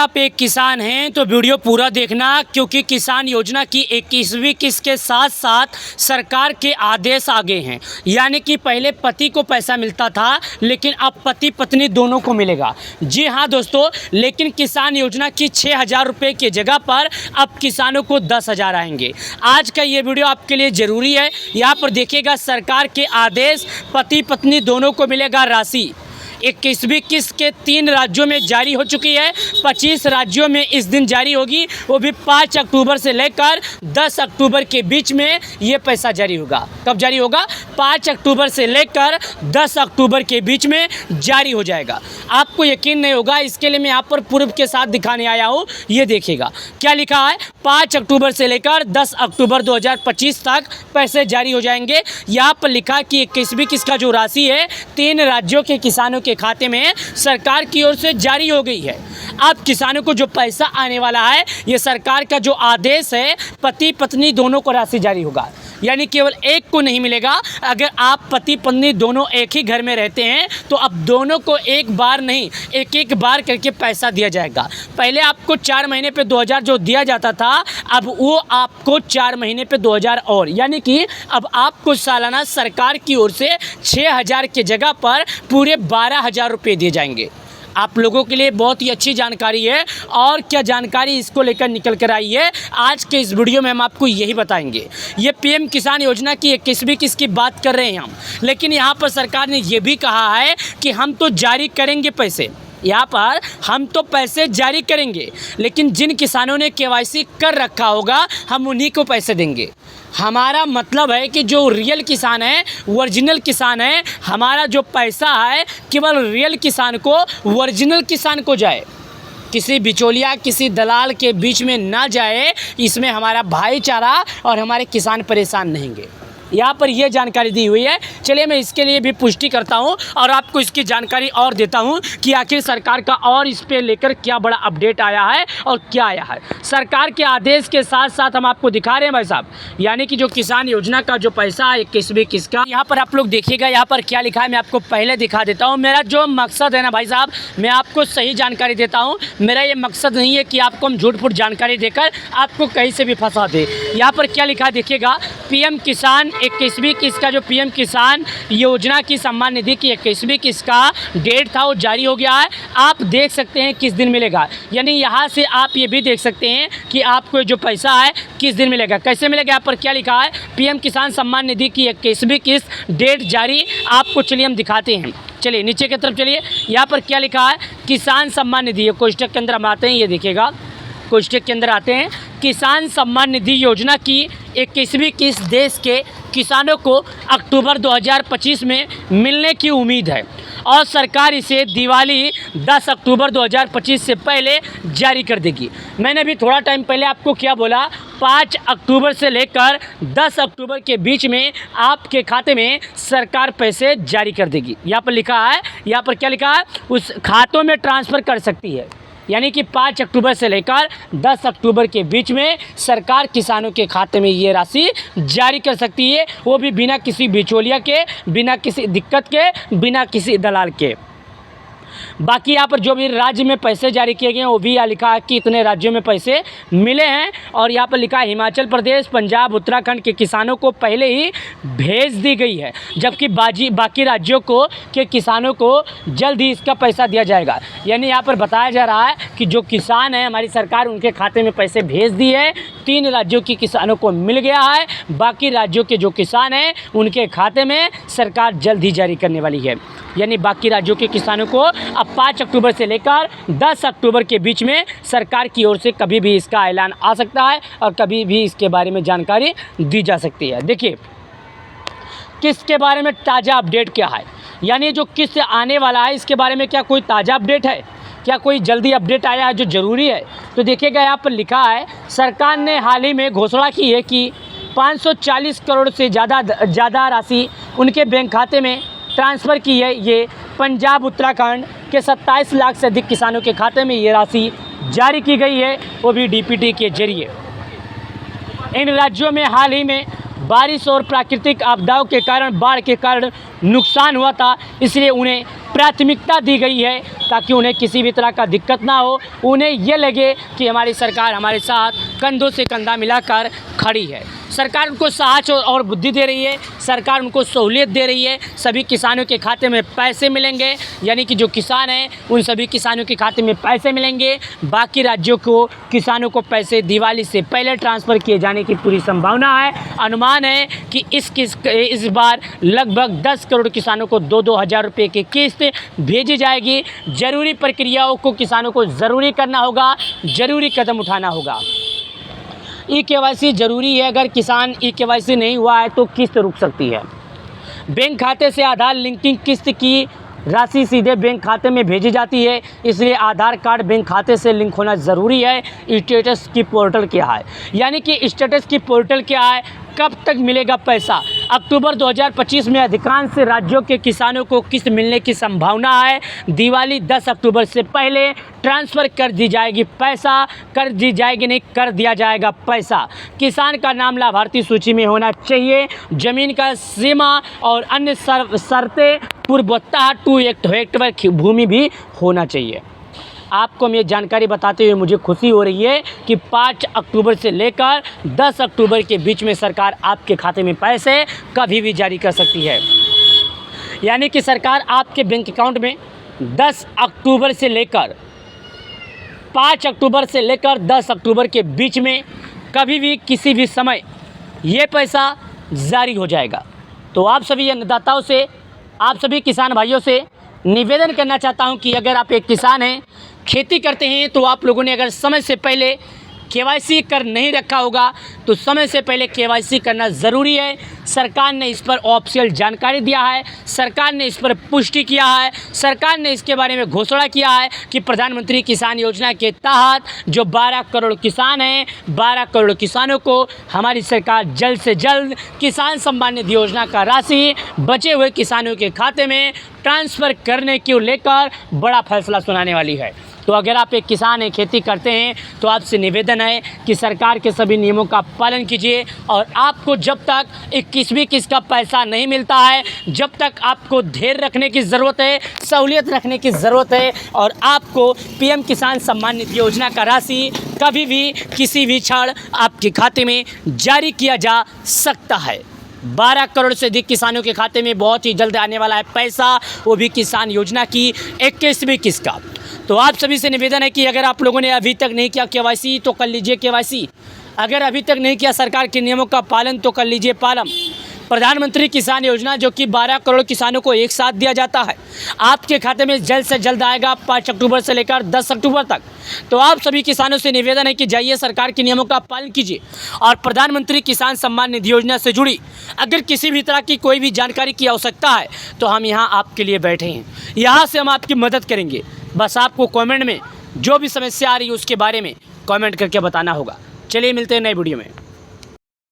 आप एक किसान हैं तो वीडियो पूरा देखना, क्योंकि किसान योजना की 21वीं किस्त के साथ साथ सरकार के आदेश आ गए हैं। यानी कि पहले पति को पैसा मिलता था, लेकिन अब पति पत्नी दोनों को मिलेगा। जी हाँ दोस्तों, लेकिन किसान योजना की 6,000 रुपये की जगह पर अब किसानों को 10,000 आएंगे। आज का ये वीडियो आपके लिए ज़रूरी है। यहाँ पर देखिएगा, सरकार के आदेश, पति पत्नी दोनों को मिलेगा राशि। 21वीं किस्त के 3 राज्यों में जारी हो चुकी है। 25 राज्यों में इस दिन जारी होगी, वो भी 5 अक्टूबर से लेकर 10 अक्टूबर के बीच में ये पैसा जारी होगा। कब जारी होगा? 5 अक्टूबर से लेकर 10 अक्टूबर के बीच में जारी हो जाएगा। आपको यकीन नहीं होगा, इसके लिए मैं यहाँ पर प्रूफ के साथ दिखाने आया हूँ। ये देखिएगा क्या लिखा है। 5 अक्टूबर से लेकर 10 अक्टूबर 2025 तक पैसे जारी हो जाएंगे। यहाँ पर लिखा कि 21वीं किस्त का जो राशि है 3 राज्यों के किसानों के खाते में सरकार की ओर से जारी हो गई है। अब किसानों को जो पैसा आने वाला है, ये सरकार का जो आदेश है, पति पत्नी दोनों को राशि जारी होगा। यानी केवल एक को नहीं मिलेगा। अगर आप पति पत्नी दोनों एक ही घर में रहते हैं तो अब दोनों को एक बार नहीं, एक बार करके पैसा दिया जाएगा। पहले आपको 4 महीने पे 2,000 जो दिया जाता था, अब वो आपको 4 महीने पे 2,000 और, यानी कि अब आपको सालाना सरकार की ओर से 6,000 की जगह पर पूरे 12,000 रुपये दिए जाएंगे। आप लोगों के लिए बहुत ही अच्छी जानकारी है। और क्या जानकारी इसको लेकर निकल कर आई है, आज के इस वीडियो में हम आपको यही बताएंगे। ये पीएम किसान योजना की 21वीं किस्त की बात कर रहे हैं हम, लेकिन यहाँ पर सरकार ने ये भी कहा है कि हम तो जारी करेंगे पैसे। यहाँ पर हम तो पैसे जारी करेंगे, लेकिन जिन किसानों ने केवाईसी कर रखा होगा हम उन्हीं को पैसे देंगे। हमारा मतलब है कि जो रियल किसान है, ओरिजिनल किसान है, हमारा जो पैसा है केवल रियल किसान को, ओरिजिनल किसान को जाए, किसी बिचौलिया किसी दलाल के बीच में ना जाए। इसमें हमारा भाईचारा और हमारे किसान परेशान नहीं होंगे। यहाँ पर यह जानकारी दी हुई है। चलिए मैं इसके लिए भी पुष्टि करता हूँ और आपको इसकी जानकारी और देता हूँ कि आखिर सरकार का और इस पे लेकर क्या बड़ा अपडेट आया है और क्या आया है। सरकार के आदेश के साथ साथ हम आपको दिखा रहे हैं भाई साहब, यानी कि जो किसान योजना का जो पैसा है 21वीं किस्त का, यहाँ पर आप लोग देखिएगा यहाँ पर क्या लिखा है। मैं आपको पहले दिखा देता हूँ। मेरा जो मकसद है ना भाई साहब, मैं आपको सही जानकारी देता हूँ। मेरा ये मकसद नहीं है कि आपको हम झूठ फूट जानकारी देकर आपको कहीं से भी फंसा दे। यहाँ पर क्या लिखा है देखिएगा, पीएम किसान 21वीं किस्त का जो पीएम किसान योजना की सम्मान निधि की 21वीं किस्त का डेट था वो जारी हो गया है। आप देख सकते हैं किस दिन मिलेगा, यानी यहाँ से आप ये भी देख सकते हैं कि आपको जो पैसा है किस दिन मिलेगा, कैसे मिलेगा। यहाँ पर क्या लिखा है, पीएम किसान सम्मान निधि की 21वीं किस्त डेट जारी। आपको चलिए हम दिखाते हैं। चलिए नीचे की तरफ चलिए, यहाँ पर क्या लिखा है, किसान सम्मान निधि। ये कोष्टक के अंदर हम आते हैं, ये देखिएगा कोष्टक के अंदर आते हैं। किसान सम्मान निधि योजना की 21वीं किस्त देश के किसानों को अक्टूबर 2025 में मिलने की उम्मीद है और सरकार इसे दिवाली 10 अक्टूबर 2025 से पहले जारी कर देगी। मैंने भी थोड़ा टाइम पहले आपको क्या बोला, 5 अक्टूबर से लेकर 10 अक्टूबर के बीच में आपके खाते में सरकार पैसे जारी कर देगी। यहाँ पर लिखा है, यहाँ पर क्या लिखा है, उस खातों में ट्रांसफ़र कर सकती है। यानी कि 5 अक्टूबर से लेकर 10 अक्टूबर के बीच में सरकार किसानों के खाते में ये राशि जारी कर सकती है, वो भी बिना किसी बिचौलिया के, बिना किसी दिक्कत के, बिना किसी दलाल के। बाकी यहाँ पर जो भी राज्य में पैसे जारी किए गए हैं वो भी यहाँ लिखा है कि इतने राज्यों में पैसे मिले हैं। और यहाँ पर लिखा है हिमाचल प्रदेश, पंजाब, उत्तराखंड के किसानों को पहले ही भेज दी गई है, जबकि बाकी राज्यों के किसानों को जल्द ही इसका पैसा दिया जाएगा। यानी यहाँ पर बताया जा रहा है कि जो किसान है, हमारी सरकार उनके खाते में पैसे भेज दिए है। 3 राज्यों के किसानों को मिल गया है, बाकी राज्यों के जो किसान हैं उनके खाते में सरकार जल्द ही जारी करने वाली है। यानी बाकी राज्यों के किसानों को अब 5 अक्टूबर से लेकर 10 अक्टूबर के बीच में सरकार की ओर से कभी भी इसका ऐलान आ सकता है और कभी भी इसके बारे में जानकारी दी जा सकती है। देखिए किस्त के बारे में ताज़ा अपडेट क्या है, यानी जो किस्त आने वाला है इसके बारे में क्या कोई ताज़ा अपडेट है, क्या कोई जल्दी अपडेट आया है जो ज़रूरी है। तो देखिएगा यहाँ पर लिखा है, सरकार ने हाल ही में घोषणा की है कि 540 करोड़ से ज़्यादा राशि उनके बैंक खाते में ट्रांसफ़र की है। ये पंजाब उत्तराखंड के 27 लाख से अधिक किसानों के खाते में ये राशि जारी की गई है, वो भी डीपीटी के जरिए। इन राज्यों में हाल ही में बारिश और प्राकृतिक आपदाओं के कारण, बाढ़ के कारण नुकसान हुआ था, इसलिए उन्हें प्राथमिकता दी गई है ताकि उन्हें किसी भी तरह का दिक्कत ना हो, उन्हें ये लगे कि हमारी सरकार हमारे साथ कंधों से कंधा मिलाकर खड़ी है। सरकार उनको साहस और बुद्धि दे रही है, सरकार उनको सहूलियत दे रही है। सभी किसानों के खाते में पैसे मिलेंगे, यानी कि जो किसान हैं उन सभी किसानों के खाते में पैसे मिलेंगे। बाकी राज्यों को किसानों को पैसे दिवाली से पहले ट्रांसफ़र किए जाने की पूरी संभावना है। अनुमान है कि इस बार लगभग 10 करोड़ किसानों को 2-2 हज़ार रुपये की किस्त भेजी जाएगी। ज़रूरी प्रक्रियाओं को किसानों को ज़रूरी करना होगा, ज़रूरी कदम उठाना होगा। ई-केवाईसी ज़रूरी है। अगर किसान ई-केवाईसी नहीं हुआ है तो किस्त रुक सकती है। बैंक खाते से आधार लिंकिंग किस्त की राशि सीधे बैंक खाते में भेजी जाती है, इसलिए आधार कार्ड बैंक खाते से लिंक होना ज़रूरी है। स्टेटस की पोर्टल क्या है, यानी कि स्टेटस की पोर्टल क्या है, कब तक मिलेगा पैसा। अक्टूबर 2025 में अधिकांश राज्यों के किसानों को किस्त मिलने की संभावना है। दिवाली 10 अक्टूबर से पहले ट्रांसफ़र कर दी जाएगी पैसा, कर दी जाएगी नहीं, कर दिया जाएगा पैसा। किसान का नाम लाभार्थी सूची में होना चाहिए। ज़मीन का सीमा और अन्य शर्तें पूर्ववत्ता 2 हेक्टेयर भूमि भी होना चाहिए। आपको मैं जानकारी बताते हुए मुझे खुशी हो रही है कि 5 अक्टूबर से लेकर 10 अक्टूबर के बीच में सरकार आपके खाते में पैसे कभी भी जारी कर सकती है। यानी कि सरकार आपके बैंक अकाउंट में 10 अक्टूबर से लेकर 5 अक्टूबर से लेकर 10 अक्टूबर के बीच में कभी भी किसी भी समय ये पैसा जारी हो जाएगा। तो आप सभी अन्नदाताओं से, आप सभी किसान भाइयों से निवेदन करना चाहता हूं कि अगर आप एक किसान हैं, खेती करते हैं, तो आप लोगों ने अगर समय से पहले केवाईसी कर नहीं रखा होगा तो समय से पहले केवाईसी करना ज़रूरी है। सरकार ने इस पर ऑफिशियल जानकारी दिया है, सरकार ने इस पर पुष्टि किया है, सरकार ने इसके बारे में घोषणा किया है कि प्रधानमंत्री किसान योजना के तहत जो 12 करोड़ किसान हैं, 12 करोड़ किसानों को हमारी सरकार जल्द से जल्द किसान सम्मान निधि योजना का राशि बचे हुए किसानों के खाते में ट्रांसफ़र करने को लेकर बड़ा फैसला सुनाने वाली है। तो अगर आप एक किसान हैं, खेती करते हैं, तो आपसे निवेदन है कि सरकार के सभी नियमों का पालन कीजिए। और आपको जब तक 21वीं किस्त का पैसा नहीं मिलता है, जब तक आपको धैर्य रखने की ज़रूरत है, सहूलियत रखने की ज़रूरत है। और आपको पीएम किसान सम्मान निधि योजना का राशि कभी भी किसी भी क्षण आपके खाते में जारी किया जा सकता है। 12 करोड़ से अधिक किसानों के खाते में बहुत ही जल्द आने वाला है पैसा, वो भी किसान योजना की 21वीं किस्त का। तो आप सभी से निवेदन है कि अगर आप लोगों ने अभी तक नहीं किया केवाईसी तो कर लीजिए केवाईसी। अगर अभी तक नहीं किया सरकार के नियमों का पालन तो कर लीजिए पालन। प्रधानमंत्री किसान योजना जो कि 12 करोड़ किसानों को एक साथ दिया जाता है, आपके खाते में जल्द से जल्द आएगा 5 अक्टूबर से लेकर 10 अक्टूबर तक। तो आप सभी किसानों से निवेदन है कि जाइए सरकार के नियमों का पालन कीजिए। और प्रधानमंत्री किसान सम्मान निधि योजना से जुड़ी अगर किसी भी तरह की कोई भी जानकारी की आवश्यकता है तो हम यहाँ आपके लिए बैठे हैं, यहाँ से हम आपकी मदद करेंगे। बस आपको कमेंट में जो भी समस्या आ रही है उसके बारे में कमेंट करके बताना होगा। चलिए मिलते हैं नए वीडियो में।